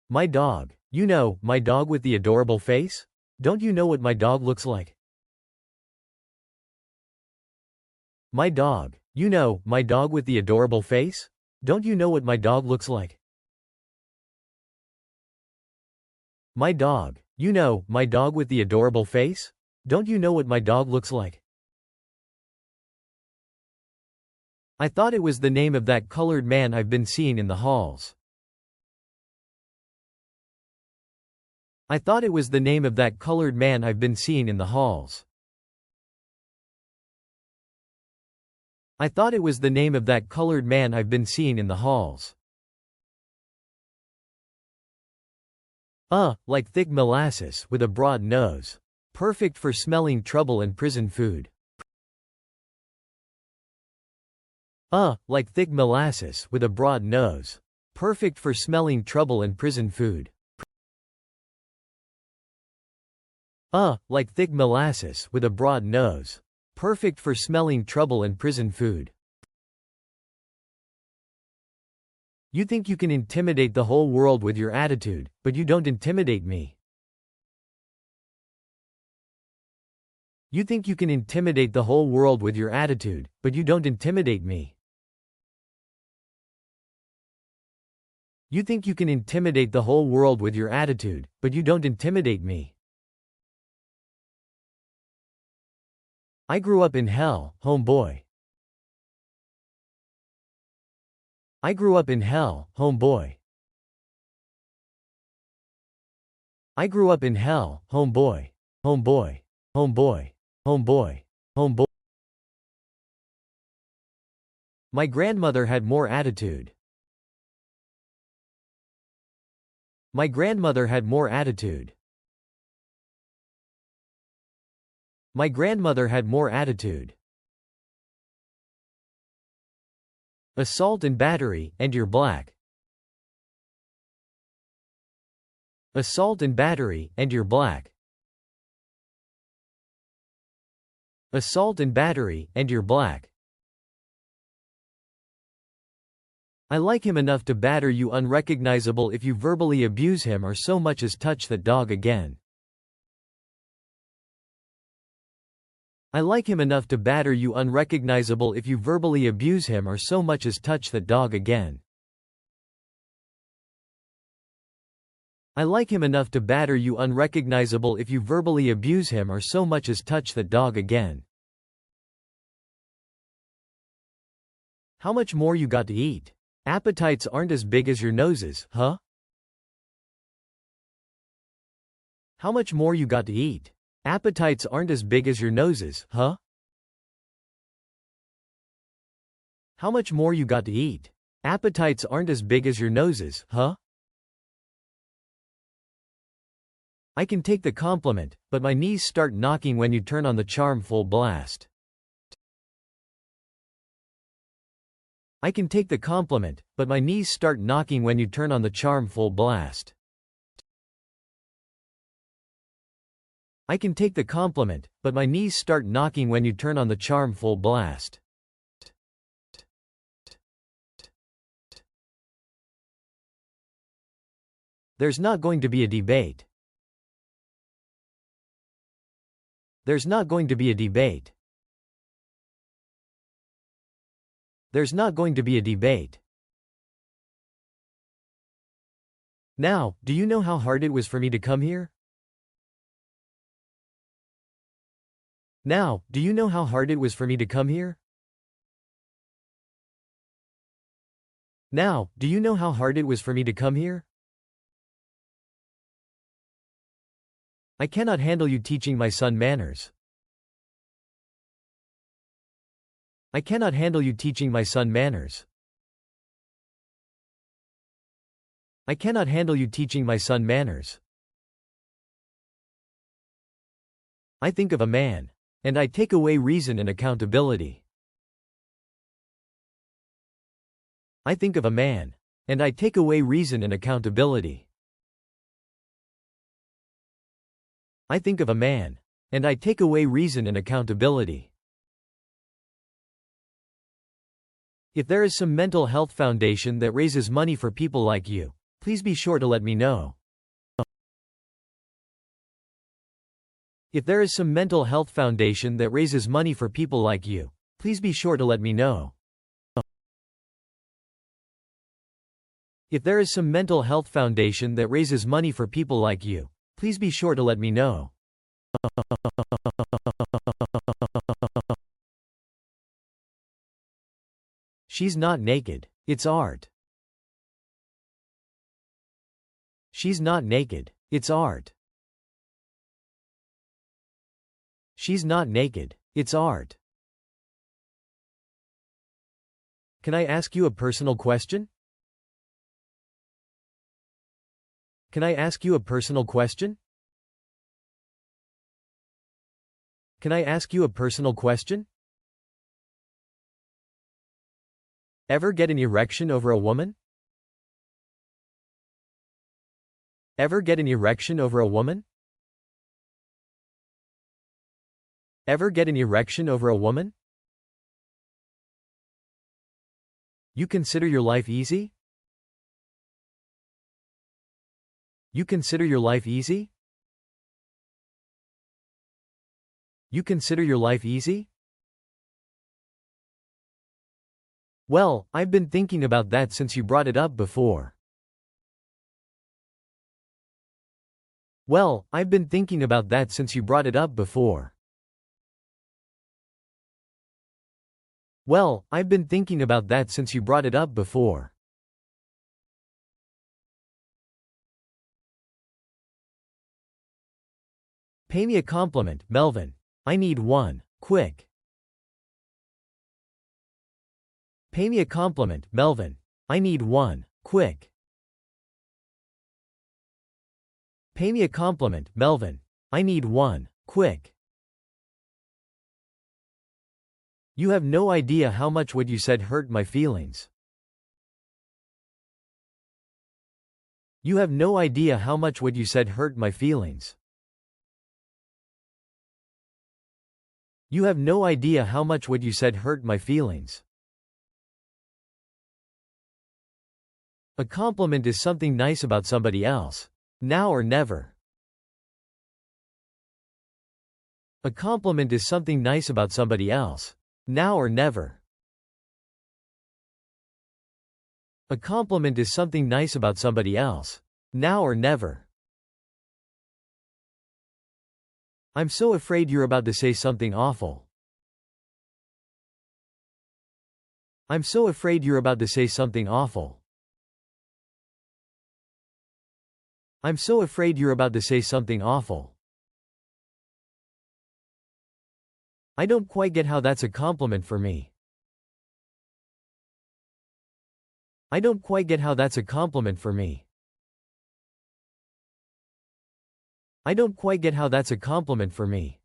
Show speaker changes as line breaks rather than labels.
My dog. You know, my dog with the adorable face? Don't you know what my dog looks like? My dog. You know, my dog with the adorable face? Don't you know what my dog looks like? My dog. You know, my dog with the adorable face? Don't you know what my dog looks like? I thought it was the name of that colored man I've been seeing in the halls. I thought it was the name of that colored man I've been seeing in the halls. I thought it was the name of that colored man I've been seeing in the halls. Like thick molasses with a broad nose. Perfect for smelling trouble and prison food. Like thick molasses with a broad nose. Perfect for smelling trouble and prison food. Like thick molasses with a broad nose. Perfect for smelling trouble and prison food. You think you can intimidate the whole world with your attitude, but you don't intimidate me. You think you can intimidate the whole world with your attitude, but you don't intimidate me. You think you can intimidate the whole world with your attitude, but you don't intimidate me. I grew up in hell, homeboy. I grew up in hell, homeboy. I grew up in hell, homeboy. Homeboy. Homeboy. Homeboy. Homeboy. My grandmother had more attitude. My grandmother had more attitude. My grandmother had more attitude. Assault and battery, and you're black. Assault and battery, and you're black. Assault and battery, and you're black. I like him enough to batter you unrecognizable if you verbally abuse him or so much as touch that dog again. I like him enough to batter you unrecognizable if you verbally abuse him or so much as touch that dog again. I like him enough to batter you unrecognizable if you verbally abuse him or so much as touch that dog again. How much more you got to eat? Appetites aren't as big as your noses, huh? How much more you got to eat? Appetites aren't as big as your noses, huh? How much more you got to eat? Appetites aren't as big as your noses, huh? I can take the compliment, but my knees start knocking when you turn on the charm full blast. I can take the compliment, but my knees start knocking when you turn on the charm full blast. I can take the compliment, but my knees start knocking when you turn on the charm full blast. There's not going to be a debate. There's not going to be a debate. There's not going to be a debate. Now, do you know how hard it was for me to come here? Now, do you know how hard it was for me to come here? Now, do you know how hard it was for me to come here? I cannot handle you teaching my son manners. I cannot handle you teaching my son manners. I cannot handle you teaching my son manners. I think of a man. And I take away reason and accountability. I think of a man. And I take away reason and accountability. I think of a man. And I take away reason and accountability. If there is some mental health foundation that raises money for people like you, Please be sure to let me know. If there is some mental health foundation that raises money for people like you, please be sure to let me know. If there is some mental health foundation that raises money for people like you, please be sure to let me know. She's not naked. It's art. She's not naked. It's art. She's not naked. It's art. Can I ask you a personal question? Can I ask you a personal question? Can I ask you a personal question? Ever get an erection over a woman? Ever get an erection over a woman? Ever get an erection over a woman? You consider your life easy? You consider your life easy? You consider your life easy? Well, I've been thinking about that since you brought it up before. Well, I've been thinking about that since you brought it up before. Well, I've been thinking about that since you brought it up before. Pay me a compliment, Melvin. I need one, quick. Pay me a compliment, Melvin. I need one, quick. Pay me a compliment, Melvin. I need one, quick. You have no idea how much what you said hurt my feelings. You have no idea how much what you said hurt my feelings. You have no idea how much what you said hurt my feelings. A compliment is something nice about somebody else. Now or never. A compliment is something nice about somebody else. Now or never. A compliment is something nice about somebody else. Now or never. I'm so afraid you're about to say something awful. I'm so afraid you're about to say something awful. I'm so afraid you're about to say something awful. I don't quite get how that's a compliment for me. I don't quite get how that's a compliment for me. I don't quite get how that's a compliment for me.